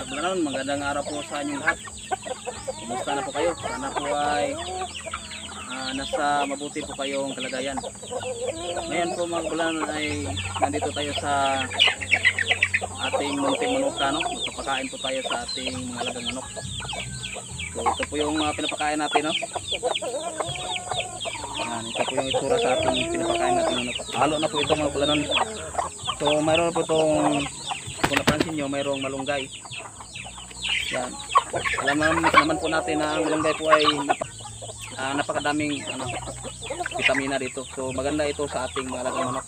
Magandang magandang araw po sa inyong lahat. Kumusta na po kayo? Sana po ay nasa mabuti po kayong kalagayan. Ngayon po mga kabalanon ay nandito tayo sa ating munting manuka, no? Magpapakain po tayo sa ating mga alagang manok. So ito po yung pinapakain natin, no? Yan, ito po yung itsura sa ating pinapakain natin manok. Halo na po ito mga kabalanon. So mayroon po itong, kung napansin nyo, mayroong malunggay. Yan. Alam naman po natin na ang malunggay po ay napakadaming vitamina dito. So maganda ito sa ating mga alagang manok.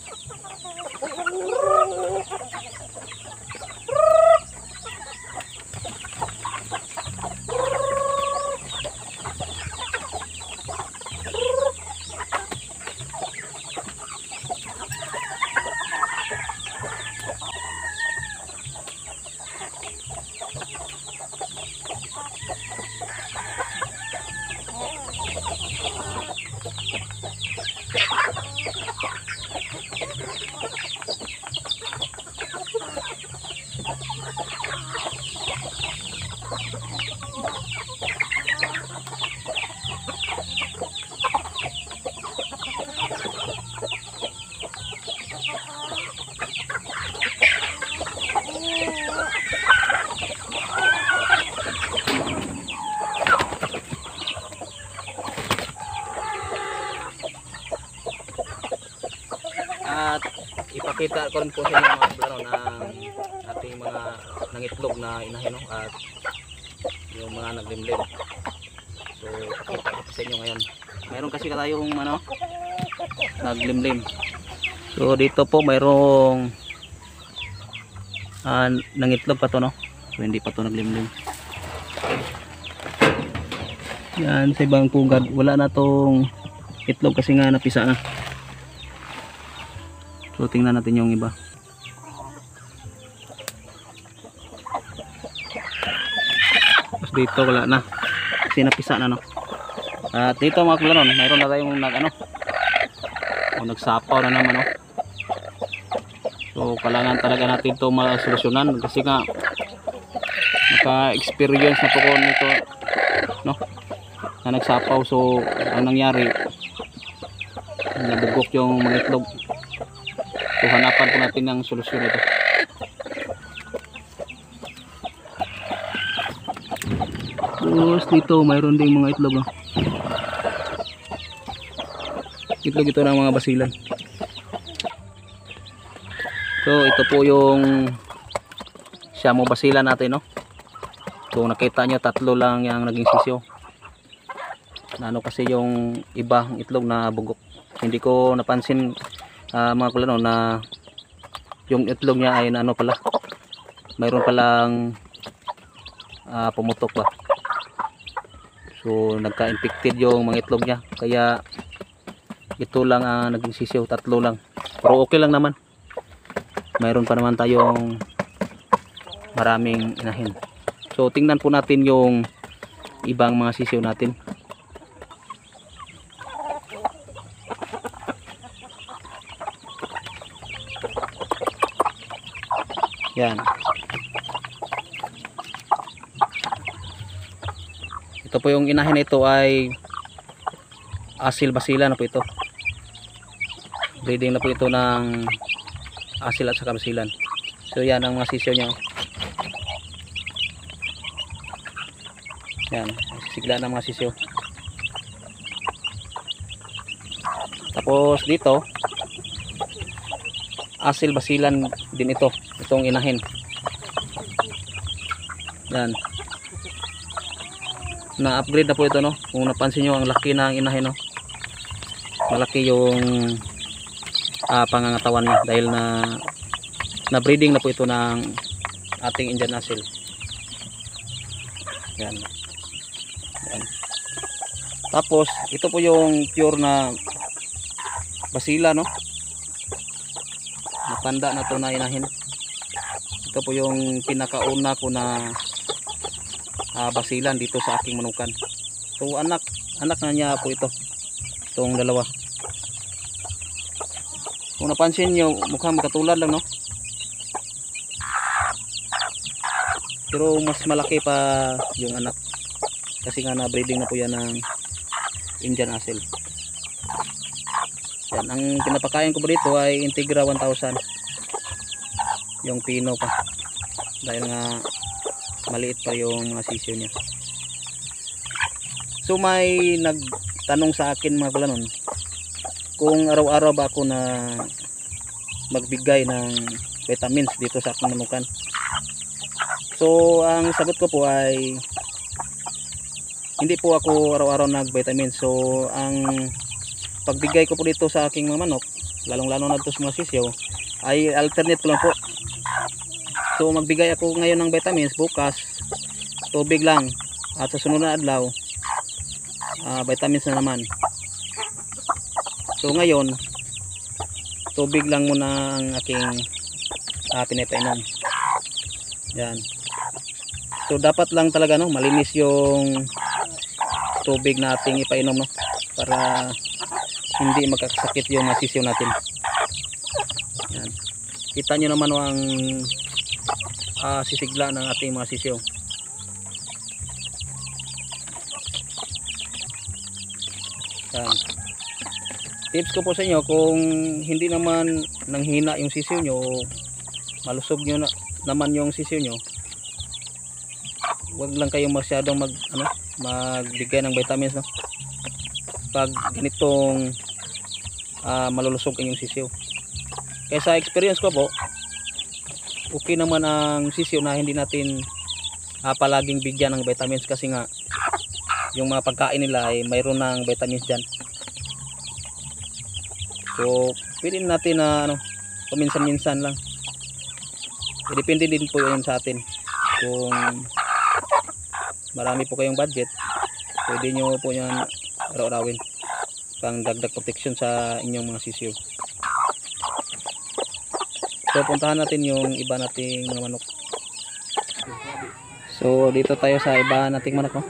At ipakita ko rin po sa inyo mga kabalanon ang ating mga nangitlog na inahin, no? At yung mga naglimlim. So ipakita ko sa inyo ngayon. Mayroon kasi tayong naglimlim. So dito po mayroong nangitlog pa to, no? So hindi pa to naglimlim. Yan, sa ibang pugad wala na tong itlog kasi nga napisa na. So tingnan natin yung iba. Tapos dito wala na. Kasi napisa na, no. At dito mga kabalanon, mayroon na tayong nagsapaw na naman, no. So kailangan talaga natin ito masolusyonan kasi nga naka-experience na po ko nito, no, na nagsapaw. So ang nangyari, nabugok yung mga itlog. So hanapan po natin ng solusyon ito. Tapos dito mayroon ding mga itlog, no? Itlog ito ng mga basilan. So ito po yung siyamo basilan natin, no? So nakita nyo tatlo lang yung naging sisyo. Kasi yung iba itlog na bugok. Hindi ko napansin mga kabalanon na yung itlog niya ay pala, mayroon palang pumutok ba. So nagka-infected yung mga itlog niya, kaya ito lang naging sisiyo, tatlo lang. Pero okay lang naman, mayroon pa naman tayong maraming inahin. So tingnan po natin yung ibang mga sisiyo natin. Yan. Ito po yung inahin, ito ay asil basila na po ito. Breeding na po ito ng asil at saka basilan. So yan ang mga sisyo niya. Yan, sisigla ng mga sisyo. Tapos dito asil basilan din ito, itong inahin. Yan, na-upgrade na po ito, no? Kung napansin nyo ang laki ng inahin, no? Malaki yung pangangatawan niya dahil na breeding na po ito ng ating Indian asil. Yan. Yan. Tapos ito po yung pure na basila, no? Matanda na to na inahin. Ito po yung pinakauna ko na basilan dito sa aking manukan. So anak na niya po ito, itong dalawa. Kung napansin nyo, mukhang magkatulad lang, no? Pero mas malaki pa yung anak. Kasi nga na breeding na po yan ng Indian Asel. Yan, ang pinapakain ko po dito ay Integra 1000. Yung Pino pa. Dahil nga maliit pa yung mga sisiyo niya. So may nagtanong sa akin mga kulanon, kung araw-araw ba ako na magbigay ng vitamins dito sa aking manukan. So ang sagot ko po ay hindi po ako araw-araw nag-vitamins. So ang pagbigay ko po dito sa aking mga manok, lalong-lalo na dito sa mga sisiyo, ay alternate ko lang po. So magbigay ako ngayon ng vitamins, bukas tubig lang, at sa sunod na adlaw vitamins na naman. So ngayon tubig lang muna ang aking pinapainom. Yan. So dapat lang talaga no, malinis yung tubig na ating ipainom no, para hindi magkakasakit yung mga sisiyo natin. Yan. Kita nyo naman ang sisigla ng ating mga sisiyo. Yan. Tips ko po sa inyo, kung hindi naman nanghina yung sisiyo nyo, malusog nyo naman yung sisiyo nyo, wag lang kayong masyadong magbigay ng vitamins no, pag ganitong malulusog ang yung sisiyo. Kaya sa experience ko po, okay naman ang sisiyo na hindi natin palaging bigyan ng vitamins, kasi nga yung mga pagkain nila ay mayroon ng vitamins dyan. So pwede natin na paminsan-minsan lang. Depende din po yun sa atin. Kung marami po kayong budget, pwede nyo po yan araw-arawin pang dagdag protection sa inyong mga sisiyo. So puntahan natin yung iba nating mga manok. So dito tayo sa iba nating manok no?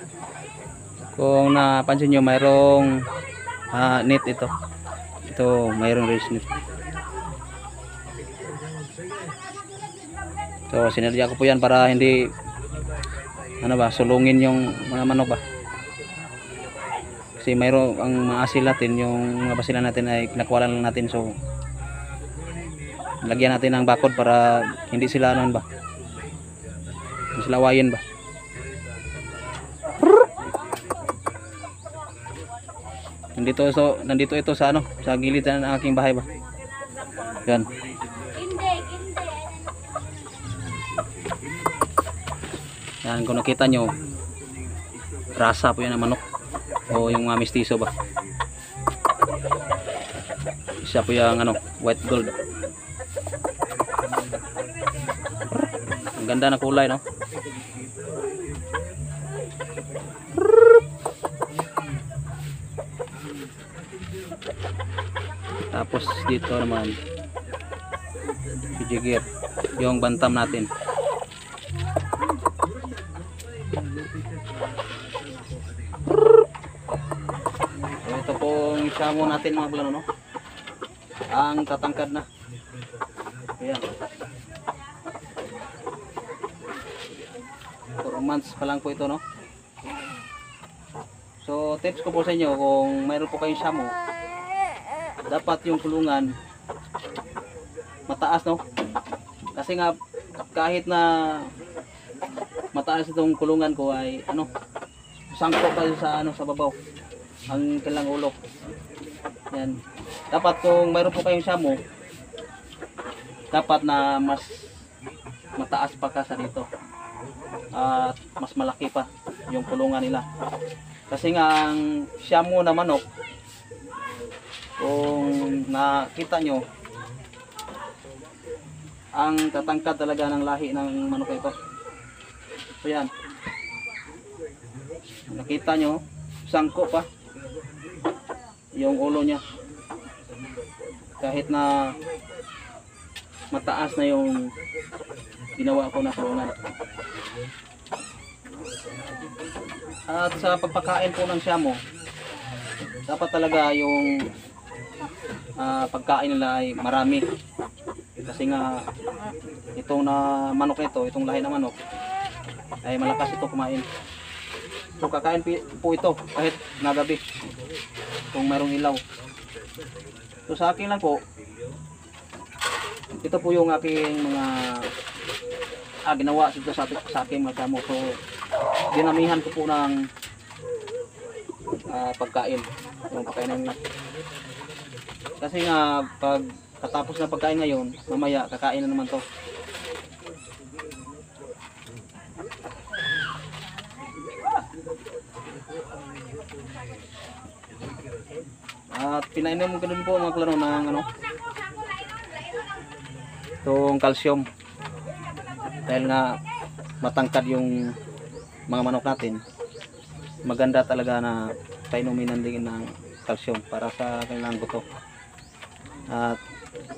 Kung napansin nyo, mayroong net ito. Ito mayroong raised net. So sinadya ko po yan para hindi sulungin yung mga manok ba. Kasi mayroon ang mga asil natin, yung mga basilan natin ay kinakuwalan lang natin. So lagyan natin ng bakod para hindi sila hindi sila awayin ba. Nandito ito sa sa gilid ng aking bahay ba. Yan. Yan, kung nakita nyo, rasa po yan ng manok o yung mga mistiso ba. Isa po yung white gold. Ang ganda na kulay no. Tapos dito naman si Jigger, yung bantam natin. So ito pong siyamo natin mga plano no. Ang tatangkad na. Ayan. 4 months pa lang po ito no. So tips ko po sa inyo, kung mayroon po kayong siyamo, dapat yung kulungan mataas no. Kasi nga kahit na mataas itong kulungan ko ay sangko pa sa babaw ang kailang ulo. Yan. Dapat kung mayroon po kayong siyamo, dapat na mas mataas pa ka sa dito. At mas malaki pa yung kulungan nila. Kasi nga ang siyamo na manok, kung nakita nyo, ang tatangkad talaga ng lahi ng manok ito. So yan, nakita nyo, sangko pa yung ulo niya, kahit na mataas na yung ginawa ko na kulungan. At sa pagpakain po ng siyamo, dapat talaga yung pagkain nila ay marami. Kasi nga itong na manok ito, itong lahi ng manok, ay malakas ito kumain. So kakain po ito kahit nagabi kung mayroong ilaw. So sa akin lang po, ito po yung aking mga ginawa dito sa aking mga kamo. So dinamihan ko po ng pagkain, yung pagkain na. Kasi nga pag katapos na pagkain ngayon, mamaya kakain na naman to. At pinainom ko din po mga klaro ng itong calcium, dahil nga matangkad yung mga manok natin. Maganda talaga na painumin din ng calcium para sa kanilang buto. At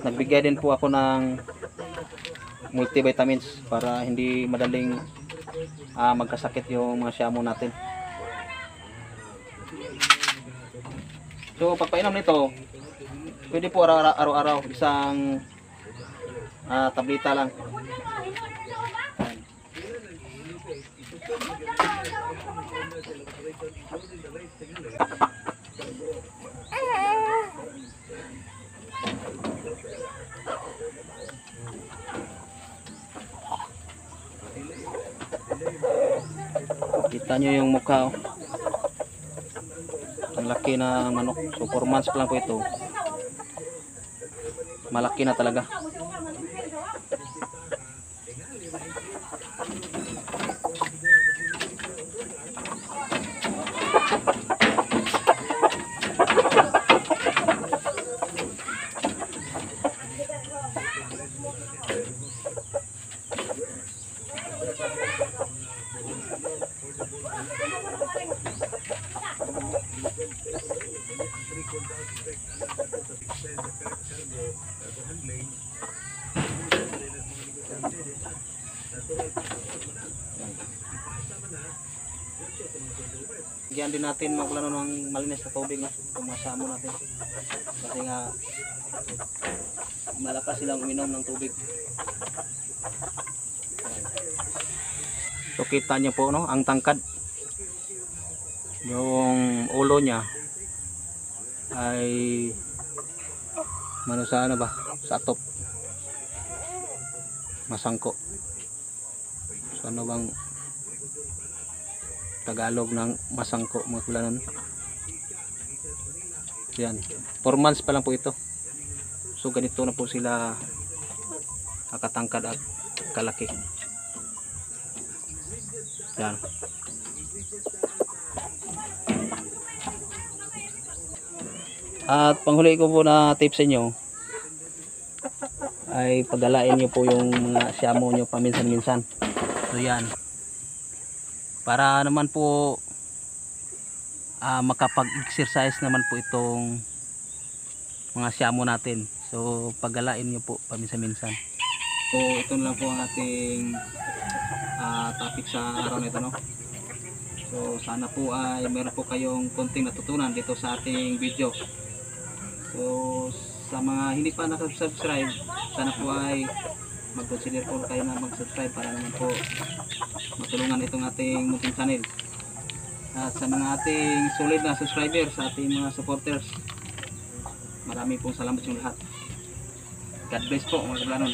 nagbigay din po ako ng multivitamins para hindi madaling magkasakit yung mga siyamo natin. So pagpainom nito, pwede po araw-araw, isang tableta lang. Kita nyo yung mukha, oh. Ang laki na manok. So 4 months pa lang po ito. Malaki na talaga. Bigyan din natin maglano ng malinis na tubig, no? Kung masamo natin. Kasi nga malakas silang uminom ng tubig. So kita niyo po, no, ang tangkad. Yung ulo niya ay sa ano ba? Sa top. Masangko. So ano bang Tagalog ng masangko, mga kulanon? Yan. 4 months pa lang po ito. So ganito na po sila nakatangkad at kalaki. Yan. At panghuli ko po na tips sa inyo ay pagalain nyo po yung mga siyamo nyo paminsan-minsan. So yan. Para naman po makapag-exercise naman po itong mga siyamo natin. So pagalain nyo po paminsan-minsan. So ito lang po ang ating topic sa araw na ito, no? So sana po ay meron po kayong konting natutunan dito sa ating video. So sa mga hindi pa nakasubscribe, sana po ay mag-consider po kayo na mag-subscribe para naman po matulungan itong ating munting channel. At sa mga ating solid na subscribers, sa ating mga supporters, marami pong salamat sa lahat. God bless po mga kablanon.